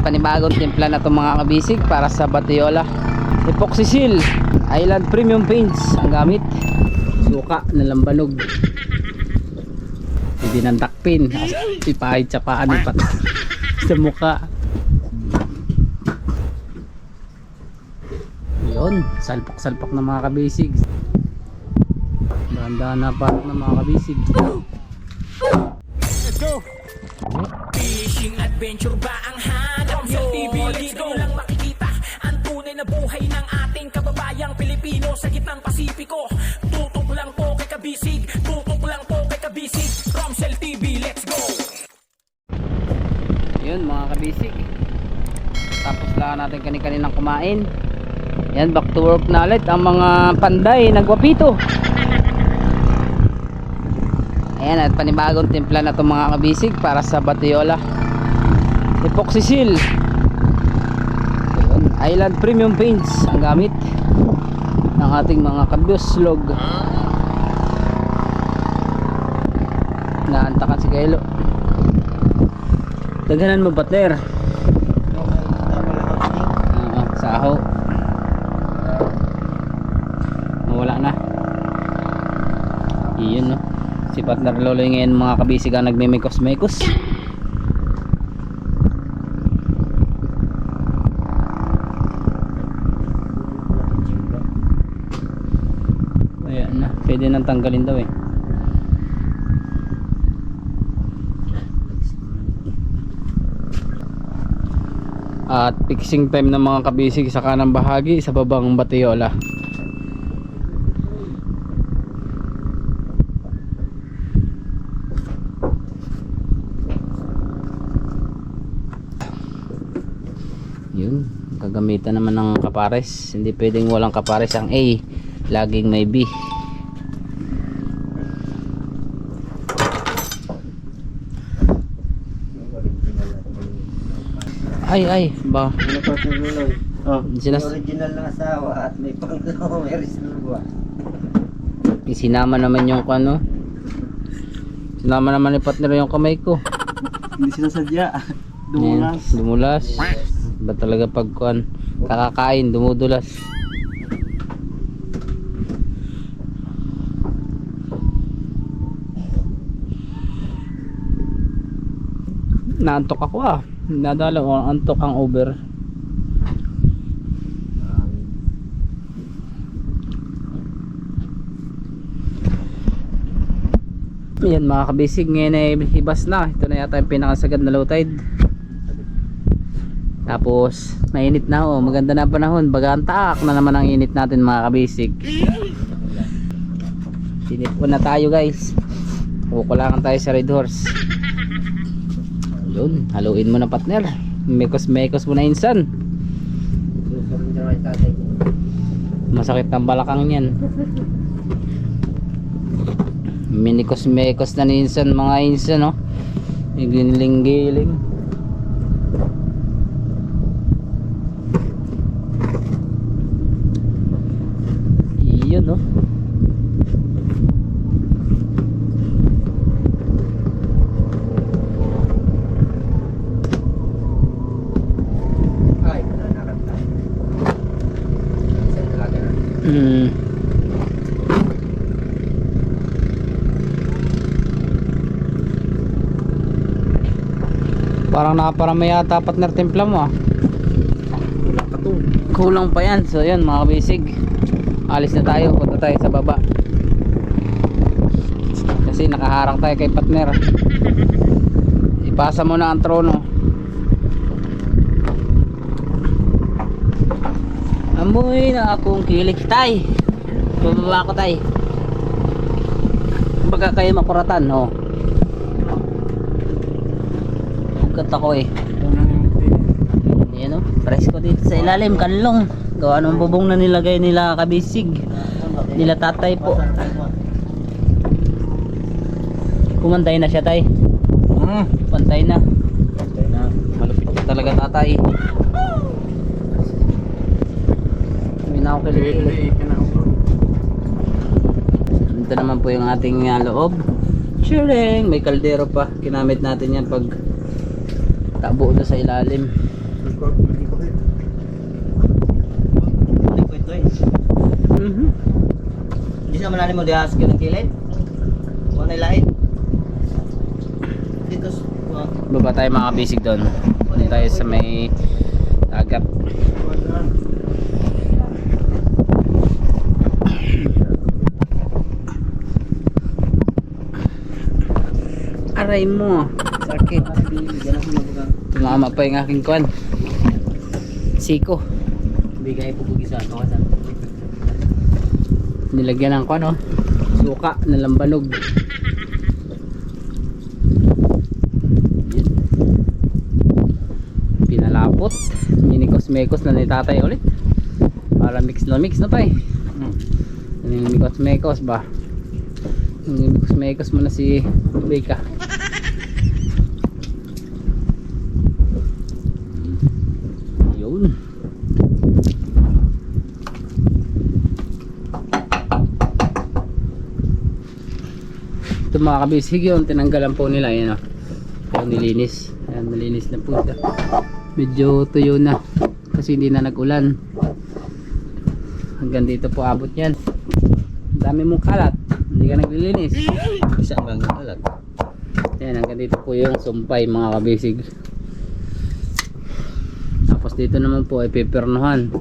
panibagong timpla na itong mga kabisig para sa Batiola. Epoxy Seal Island Premium Paints ang gamit. Suka na lambanog, hindi nang takpin, ipahid sa paan ipat sa mukha. Yun, salpak-salpak na mga kabisig. Dahan-dahan na park na mga kabisig. Let's go! Fishing adventure ba ang hanap nyo? Let's go! Lang makikita ang tunay na buhay ng ating kababayang Pilipino sa gitnang Pasipiko. Tutok lang po kay kabisig, tutok lang po kay kabisig. Romsel TV, let's go! Yun mga kabisig, tapos lang natin kani-kaninang kumain. Yan, back to work na ulit ang mga panday nagwapito. Ayan, at panibagong timpla na itong mga kabisig para sa Batiola. Epoxy Seal Island Premium Paints ang gamit ng ating mga kabyoslog. Naantakan si Kailo. Daghanan mo partner. Saho. Wala na. Iyon no. Si partner Lolo ngayon mga kabisig ang nagmimikos-mikos. Ayan na. Pwede nang tanggalin daw eh. At fixing time ng mga kabisig sa kanang bahagi sa babang Batiola. Yun, gagamitan naman ng kapares. Hindi pwedeng walang kapares ang A, laging may B. Ay ba? Ano pa ito Luloy? Oh, Sinas original na asawa at may pangalawa, may reserva. Sinama naman yung ano. Sinama naman ni partner yung kamay ko. Hindi sinasadya. Dumulas. Ayan, dumulas. Ba talaga pag kakakain dumudulas. Naantok ako ah. Nadala ko ang antok ang over. Yan mga kabisig, ngayon ay hibas na. Ito na yata yung pinakasagad na low tide. Tapos mainit na oh, maganda na panahon. Bagaan taak na naman ang init natin mga kabisig. Sinipon na tayo guys. Kukulangan tayo sa Red Horse. Yun, haluin mo na partner. Mekos mo na insan. Masakit ang balakang niyan. Minikos na ni insan mga insan no. Giling-giling. Iyon no. Parang naparami yata partner timpla mo ah. Kulang ka to. Kulang pa yan. So yun mga kabisig, alis na tayo, punta tayo sa baba kasi nakaharang tayo kay partner. Ipasa mo na ang trono. Amoy na akong kilig tay. Bababa ko tay. Baga kayo makuratan oh. Ugat ako eh. Yan o, presko dito sa ilalim, kanlong. Gawa ng bubong na nilagay nila kabisig, nila tatay po. Kumantay na siya tay. Pantay na. Malupit na talaga tatay. May nakukilig. Ito naman po yung ating loob. Sharing, may kaldero pa. Kinamit natin yan pag tabo na sa ilalim. Liquid to eh. Hindi siya malalim mo dihas ka ng kilid. Huwag na ilahin. Dito. Baba tayo mga kabisig doon. Doon tayo sa may dagat. Aray mo. Sakit. Tumama pa yung aking kwan. Siko. Bigay po kugisa. Kawasan. Nilagyan ng kwan, oh. Suka na lambanog. Yan. Pinalapot. Minikos-mekos na ni tatay ulit. Para mix na tayo. Minikos-mekos ba? Minikos-mekos mo na si Beka. Yun. Ito mga kabisig, yung tinanggalan po nila, yan o. Yung nilinis. Ayan, malinis na po ito. Medyo tuyo na kasi hindi na nag-ulan. Hanggang dito po abot yan. Ang dami mong kalat, hindi ka naglilinis. Isang lang alat. Ayan, hanggang dito po yung sumpay mga kabisig. Tapos dito naman po ay pipernohan.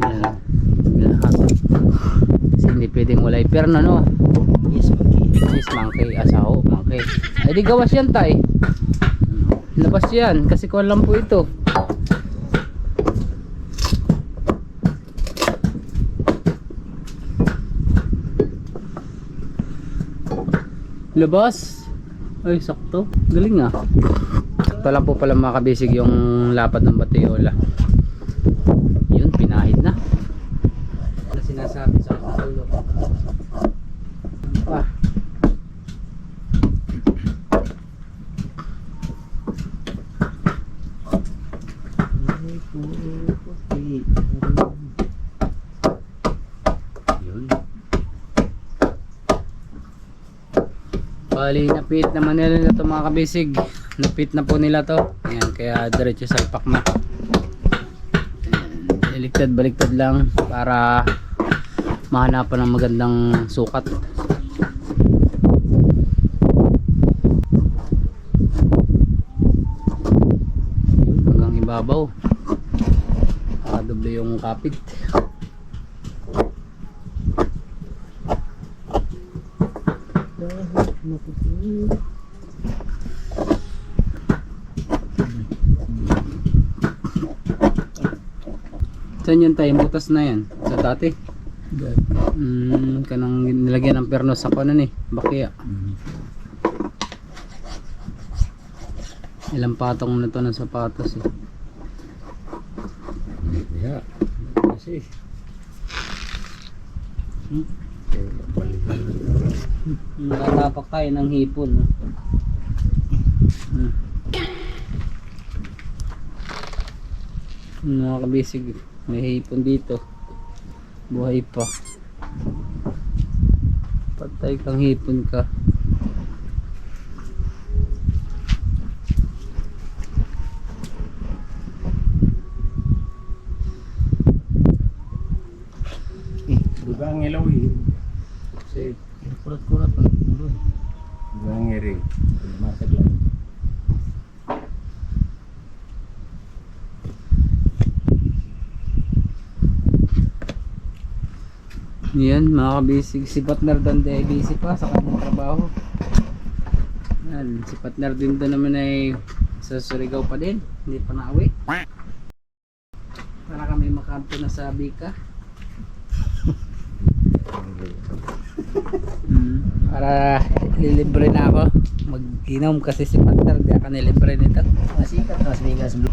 Ayan, lahat. Kasi hindi pwedeng wala iperno, no? Yes, monkey. Yes, monkey, asaho, monkey. Ay di gawas yan tay. Labas yan, kasi kuwan lang po ito. Labas. Ay, sakto. Galing ah. Ito lang po pala mga kabisig yung lapad ng Batiola. Yun, pinahid na. Ano sinasabi sa ulo? Pa. Yun. Bali, napit naman nila ito mga kabisig. Napit na po nila to. Ayan, kaya diretso salpak na. Baliktad lang para mahanapan ng magandang sukat. Hanggang ibabaw. Doble yung kapit. Saan yun tayo? Butas na yan. Sa dati? Kanang nilagyan ng perno sa kanan eh. Bakya. Ilang patong na to ng sapatos eh. Yeah. Kasi. Natapak tayo ng hipon. Mga kabisig, may hipon dito. Buhay pa. Patay kang hipon ka. Duga ang ilaw eh. Kasi kurat-kurat ang ulo. Duga ang eri. Masag lang. Yan mga kabisig, si partner doon ay busy pa sa kanyang trabaho. Yan, si partner din doon naman ay sa Surigao pa din, hindi pa nauwi. Para kami makampo na sa Bika. Para lilibre na ako mag-inom kasi si partner di ako nilibre nito. Sikat na si Bigas Blue.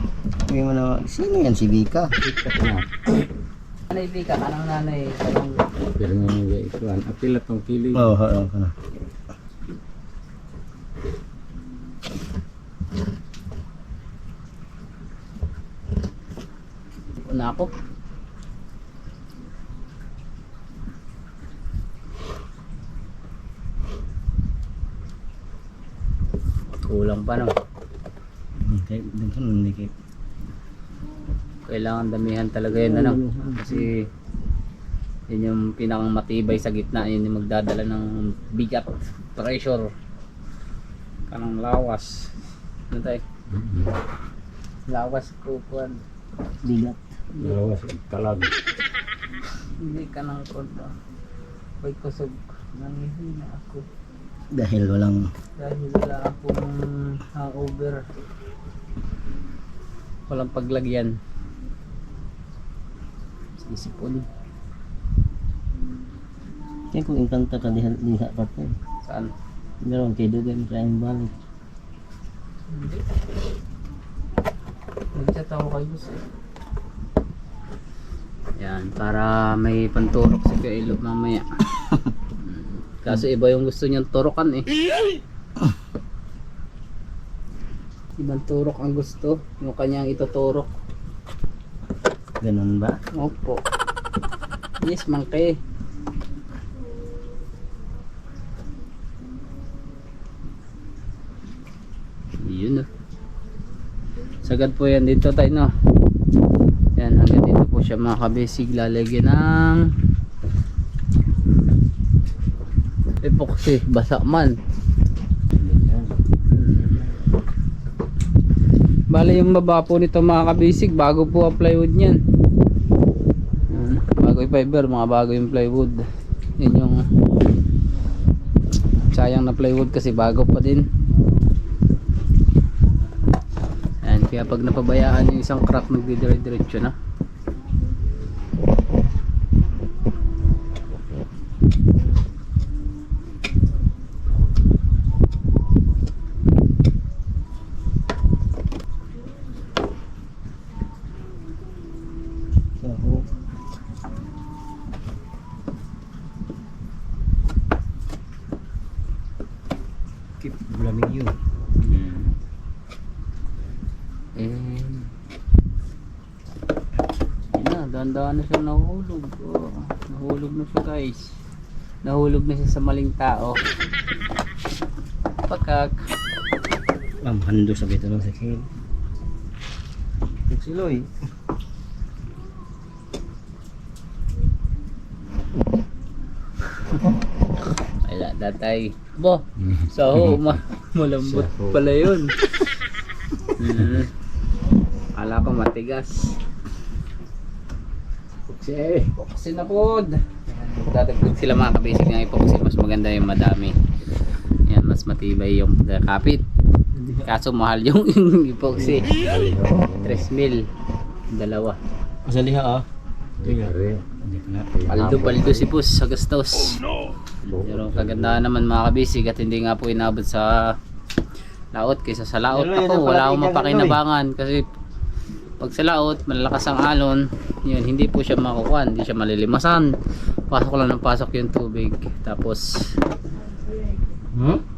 May mga sino yan si Bika? Sikat na. Nanay Bika, kanang nanay kanang Pero nga ito an apil atong kili. Oo, kana. una ako. Kulang pa no. Kaya dito nun Kailangan damihan talaga yun, ano? Kasi yun yung pinakang matibay sa gitna, yun yung magdadala ng bigat, pressure, kanang lawas. Ano tayo? Lawas ko kuwan. Bigat. Dalawa sa talag. Hindi ka nang konta. Pag kusog, nangihina ako. Dahil walang Dahil wala akong hangover. Walang paglagyan. Sisipon. kaya kung ingkanta ka diha pa to. Saan? Meron kay Dugan sa yung balik. Hindi. Nag-chat ako kay Gus eh. Yan, para may panturok si Kailo mamaya. Kaso iba yung gusto niyang turokan eh. Ibang turok ang gusto. Yung kanyang ituturok. Ganun ba? Opo. Yes, mangke. Yun oh. Sagad po yan dito tayo no. Yan, hanggang dito po siya mga kabisig. Lalagyan ng epoxy, basa man. Bale yung baba po nito mga kabisig, bago po ang plywood niyan. Bago yung fiber, mga bago yung plywood. Yan yung sayang na plywood kasi bago pa din. Ayan, kaya pag napabayaan yung isang crack, nagdidire-diretso na. So, keep blaming you. Yun na, dahan-dahan na siya nahulog. Oh, nahulog na siya guys. Nahulog na siya sa maling tao. Pakak. Hando sa bito ng sakil. Siloy. Wala, datay. Bo, saho, malambot pala yun. Kala ko matigas. Epoxy na pod. Dadagdag sila mga kabisig ng epoxy. Mas maganda yung madami. Yan, mas matibay yung kapit. Kaso mahal yung epoxy. 3,000. Dalawa. Asa liha ah? Tingari. Paldo si Pus sa gastos. Pero kagandahan naman mga kabisig at hindi nga po inabot sa laot. Kaysa sa laot ako wala akong mapakinabangan kasi pag sa laot malalakas ang alon, yun hindi po siya makukuha, hindi siya malilimasan. Pasok lang ng pasok yung tubig. Tapos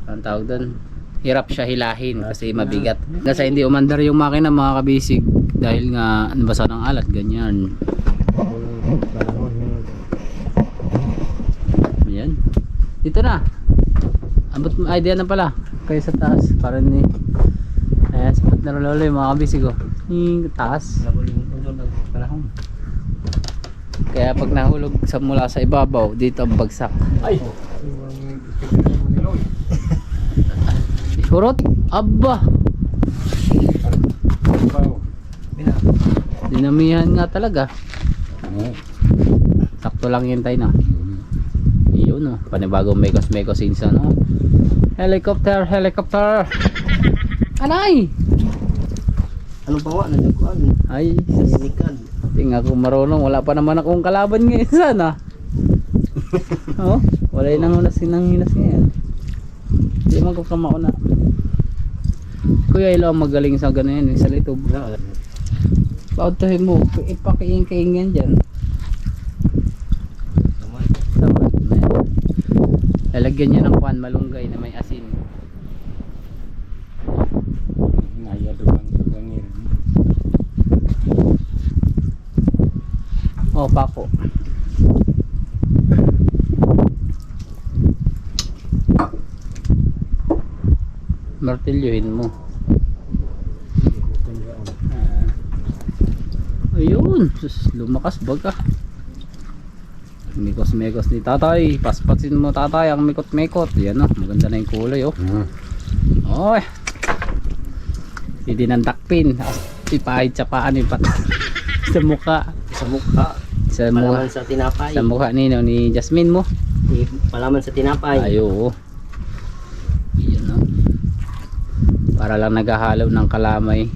ang tawag doon, hirap siya hilahin kasi mabigat. Kasi hindi umandar yung makina mga kabisig dahil nga nabasa ng alat ganyan. Ayan. Dito na. Abot mo idea na pala. Kaya sa taas. Para ni. Ayan. Sapat na lolo yung mga kabisig ko. Yung taas. Kaya pag nahulog sa mula sa ibabaw, dito ang bagsak. Ay! Surot? Aba! Dinamihan nga talaga. Sakto lang yun tayo na. Yun o. Panibagong mekos insa no. Helicopter! Anay! Anong pawa na dyan? Ay, Ninikad. hindi nga ako marunong. Wala pa naman akong kalaban ngayon sana. Oh, wala yun ang hinas ngayon. Hindi man ko kamauna. Kuya Ilo ang magaling sa gano'n yan. Sa litob. Pautuhin mo. Ipakiing-kaing yan dyan. Tama. Lalagyan niya ng kwan malunggay na may asin. Naya doon ang gangir. Oh, pako. Martilyohin mo. Ay, Yun, sus, lumakas baga. Mikos-mikos ni tatay. Paspasin mo tatay ang mikot-mikot. Yan oh, maganda na yung kulay oh. Oy. Hindi nang takpin. Ipahid sa paan ipat. Sa mukha. Sa mukha. Sa mukha. Palaman sa tinapay. Sa mukha ni Jasmine mo. Palaman sa tinapay. Ayo. Yan oh. Para lang naghahalo ng kalamay.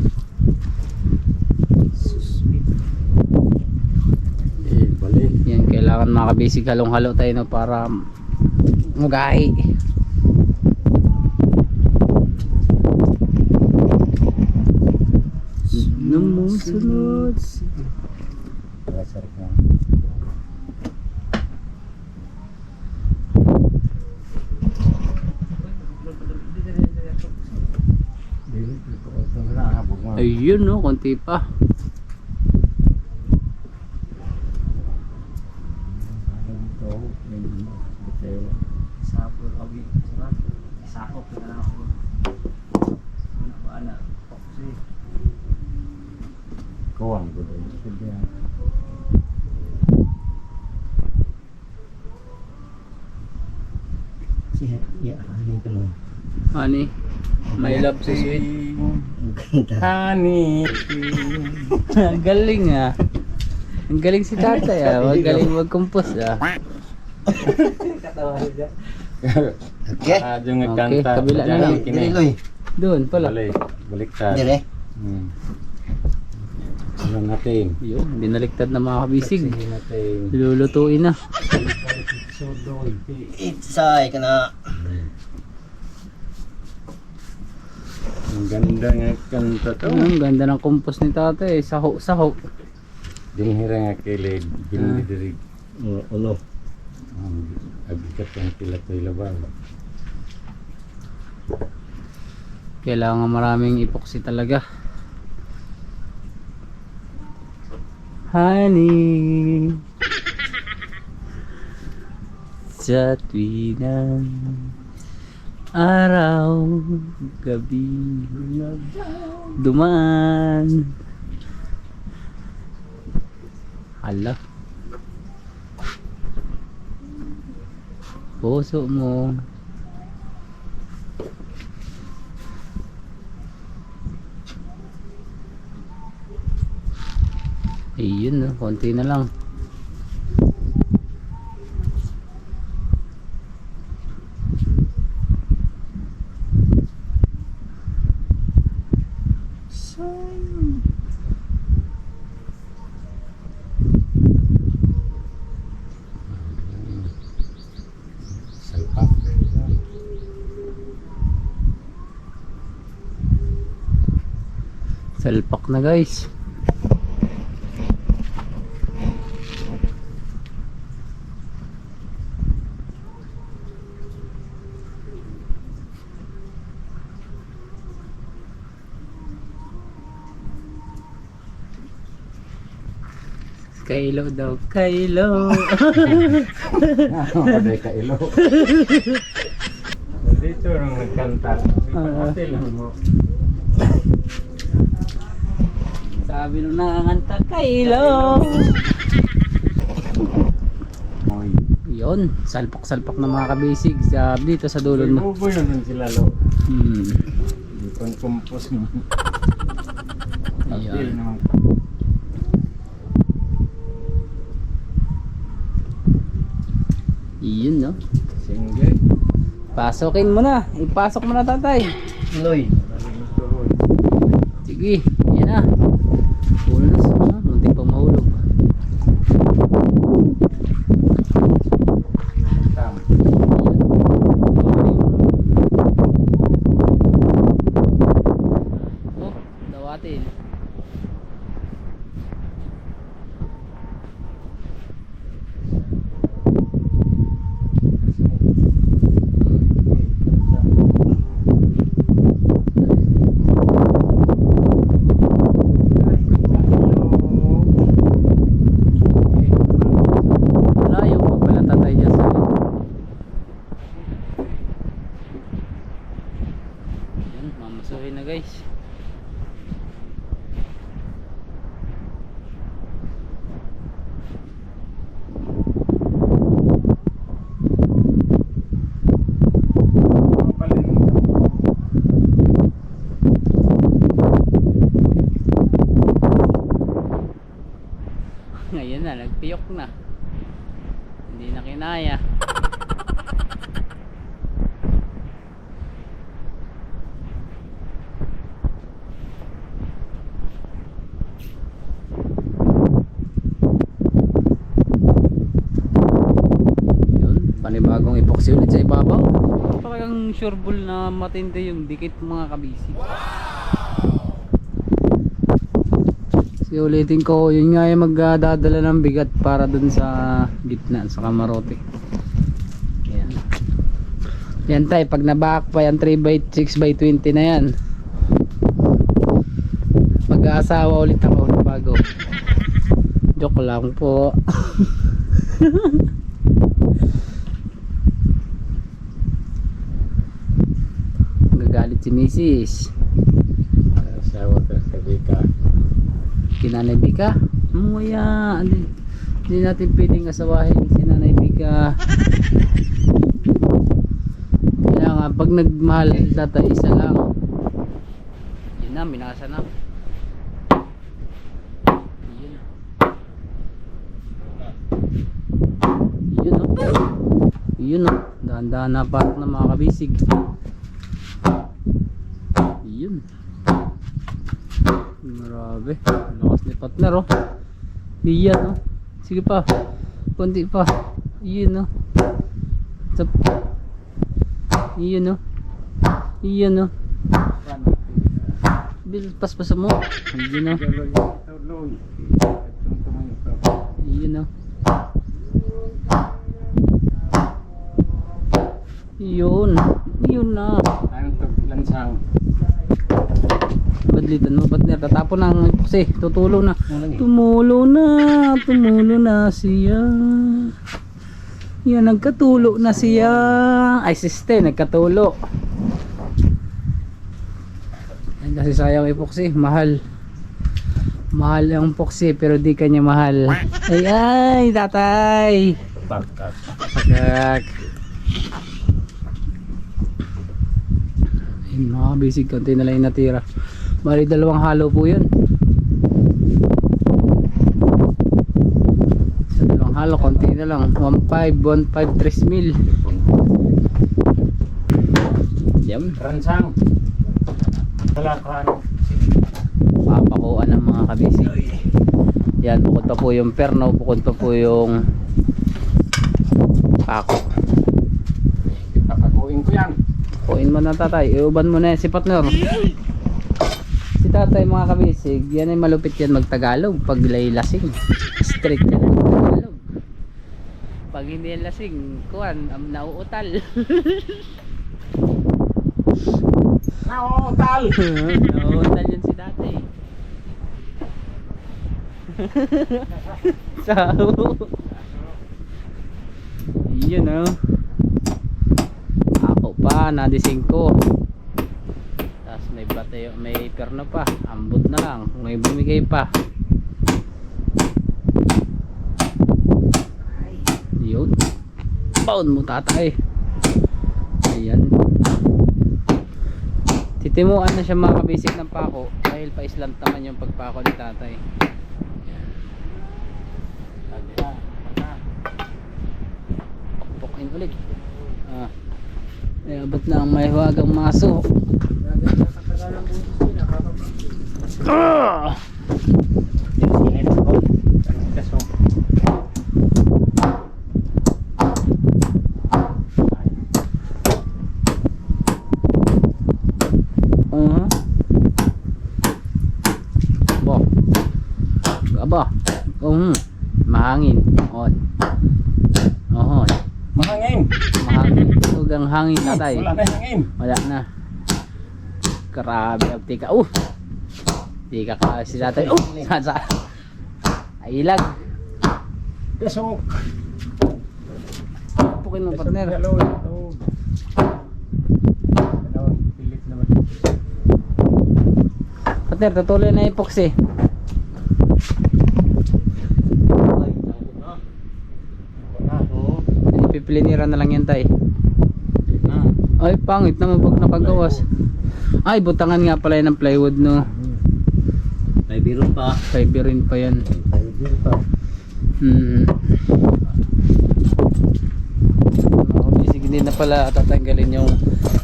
Balik. Yan, kailangan mga kabisig halong-halo tayo no, para mugahi. Numusunod. Lasar ka. Ayun no, konti pa. Sapol awi. Sarap. Sakop na ako. Ano ba na? Kasi Kawan ko doon. ya, ano ito mo? Ani, may love so sweet. Honey. Ang galing ah. Ang galing si tatay ah. Magaling mag-compose ah. Okay. Yung nagkanta. kabila na lang. Dililoy. Doon pala. Baliktad. Dire. Ano natin? Yun, binaliktad na mga kabisig. Sige natin. Lulutuin na. Itsay ka na. Ang ganda nga kanta to. Ang ganda ng compose ni tatay. Saho. Dinhira nga kilid. Binidiri. Ulo. Agikat ang pilatoy labaw. Kailangan maraming epoxy talaga. Honey, sa tuwing ng araw, gabi, dumaan. Hala, puso mo. Ayun no, konti na lang. Salpak. Salpak na guys. Kailo daw, kailo. Paday ka ilo. Dito nung nagkanta. Ate lang mo. Sabi nung nakakanta, kailo. Yun, salpak-salpak na mga kabisig sa dito sa dulo mo. Bubo yun nun sila lo. Kung kumpos mo. Apil Ayan. naman. Yun no. Single. Pasokin mo na. Ipasok mo na tatay. Loy. Sige, yan na. Puno na sa munti pa mahulog. Tam. Oh, dawatin. Ngayon na, nagpiyok na. Hindi na kinaya. Yun, panibagong epoxy ulit sa ibabaw. Parang sure ball na matindi yung dikit mga kabisi. Kasi ulitin ko, yun nga yung magdadala ng bigat para dun sa gitna, sa kamarote. Yan. Yan tayo, pag naback pa yan 3x6x20 na yan. Mag-aasawa ulit ako na bago. Joke lang po. Gagalit si Mrs. Asawa ka sabi ka. Kinanay Bika, muya, hindi natin pwedeng asawahin si Nanay Bika. Kaya nga, pag nagmahal tatay, isa lang. Yun na, minasa na. Yun o. Yun o. Dahan-dahan na parang na mga kabisig. Yun. Grabe, lakas ni partner oh. Iyan oh. Sige pa. Konti pa. Iyan oh. Sap. Iyan oh. Iyan oh. Bil paspas mo. Iyan oh. Iyan oh. Iyon. Iyon na. Ang lansang. Badlitan mo partner, tatapon na ang epoxy, tutulo na. Tumulo na, tumulo na siya. Yan, nagkatulo na siya. Ay siste, nagkatulo. Ay, kasi sayang epoxy, mahal. Mahal ang epoxy pero di kanya mahal. Ay ay, tatay. Bakak. Pagkak. Ayun mga basic, konti na lang yung natira. Bali dalawang halo po yun. Sa dalawang halo, konti na lang. 1.5, 3 mil. Yan. Ransang. Talakan. Papakuan ng mga kabisi. Yan, bukod pa po yung perno, bukod pa po yung pako. Papakuin ko yan. Kuin mo na tatay, iuban mo na si partner. Si tatay mga kabisig, yan ay malupit yan magtagalog pag lasing. Straight yan magtagalog. Pag hindi yan lasing, kuwan, nauutal. Nauutal! Nauutal yan si tatay. Sao? Yun oh. Ako pa, nadising ko. Tapos may batayo, may perno pa. Ambot na lang, may bumigay pa. Yun. Pound mo tatay. Ayan. Titimuan na siya mga kabisig ng pako. Dahil pa islant naman yung pagpako ni tatay. Pokpokin ulit. Ay, abot na ang may huwagang maso. Aba. Mahangin. On. Mahangin! Mahangin. Tugang hangin tatay. Wala na hangin! Wala na. Grabe ang tika. Tika ka si tatay. Sa ilag. Pesok! Pukin mo partner. Partner, tutuloy na epoxy. Pipiliniran na lang yan tay. Ay pangit naman pag nakagawas. Ay butangan nga pala yan ng plywood no. May biro pa. Fiber rin pa yan. Bisig hindi na pala tatanggalin yung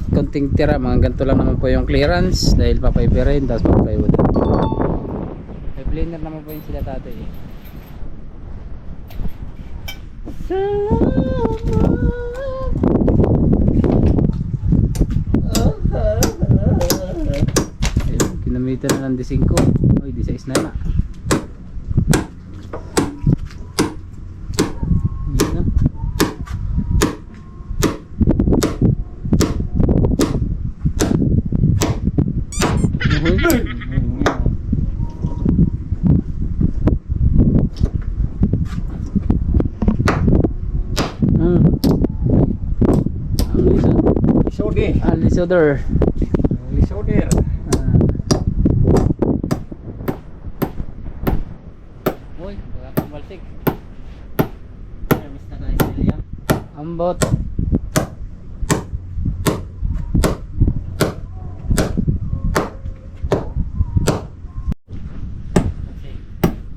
konting tira. Mga ganito lang naman po yung clearance dahil papayberin tapos papaywood. May planer naman po yung sila tatay eh. Ayun, kinamitan na ng 15. Oy, 16 na na. Yun na. Hmm. Ang lisod. Lisode. Ang lisoder. Lisode. Uy, wala kang baltik. Service na guys, William. Ambot.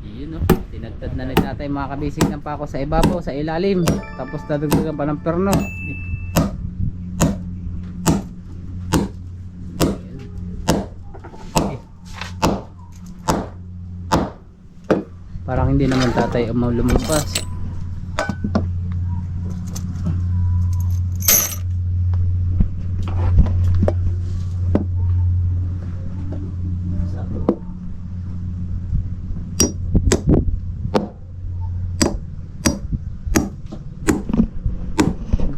Yun no. Tinagtad na ni tatay mga kabisig ng pako sa ibabaw, sa ilalim. Tapos dadagdagan pa ng perno. Parang hindi naman tatay lumampas.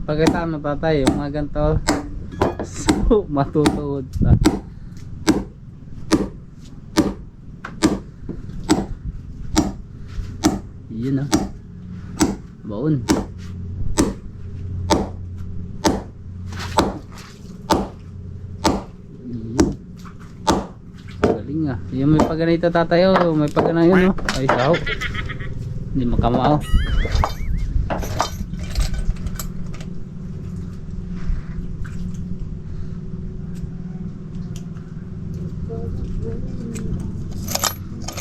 Pagkita mo tatay yung mga ganito. So matutuod pa. Yun ah. Baon. Yun. Galing ah. Yung may pagganito tatay oh. May pagganito yun oh. Ay sao. Hindi makamao.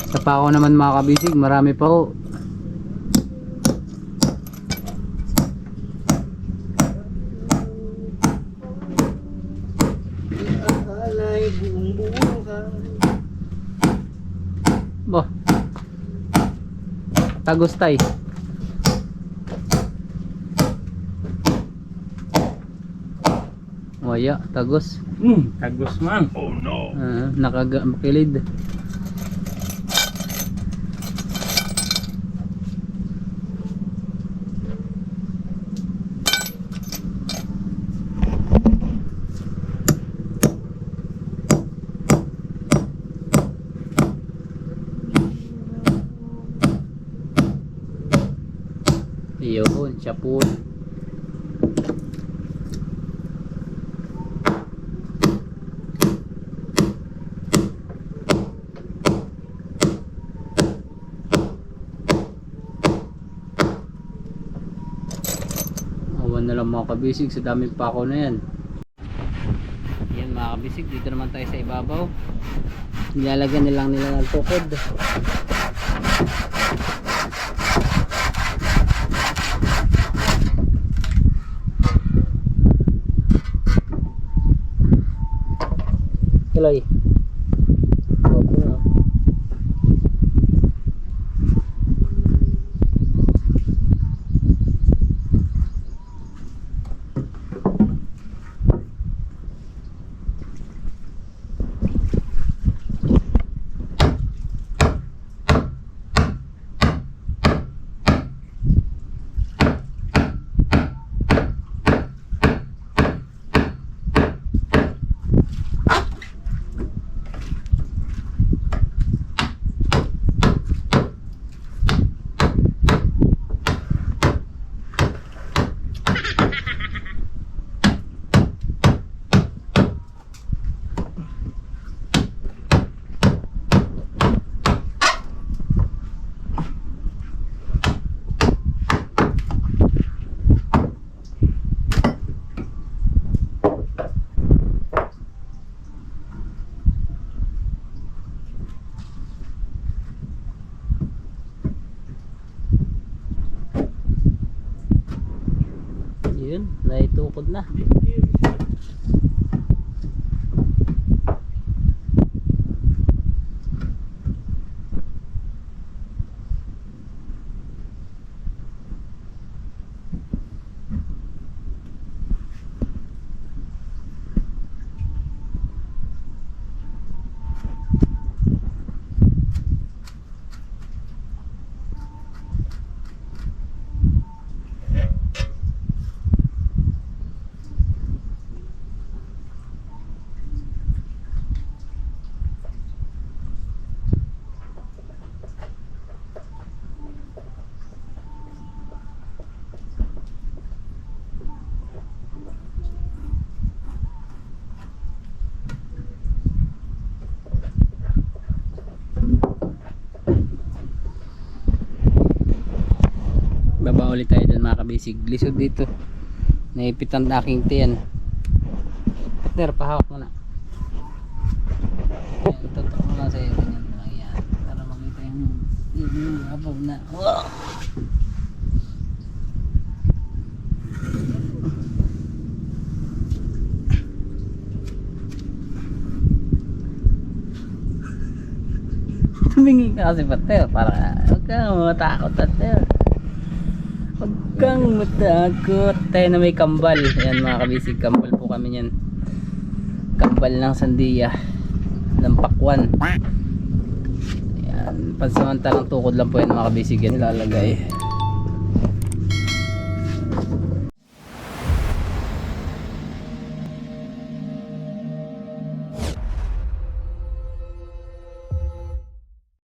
Sa pa ako naman mga kabisig. Marami pa oh. Bah. Tagustay. Waya, tagos. Tagos man. Oh no. Makilid. Yun, siya po. Awan na lang mga kabisig, sa daming pako na yan. Yan mga kabisig, dito naman tayo sa ibabaw. Nilalagyan nilang nila ng tukod. Kilay. Opo na. Naitukod na. Baba ulit tayo dun mga kabisig. Lisod dito. Naipit ang aking tiyan. Partner, pahawak mo na. Ayan, tutok mo lang sa'yo. Ganyan mo lang yan. Para makita yung above na. Wow! Tumingin ka kasi partner. Para huwag kang matakot partner. Huwag kang matakot. Tayo na may kambal. Ayan mga kabisig, kambal po kami yan. Kambal ng sandiya, ng pakwan. Ayan, pansamantalang tukod lang po yan mga kabisig, yan nilalagay.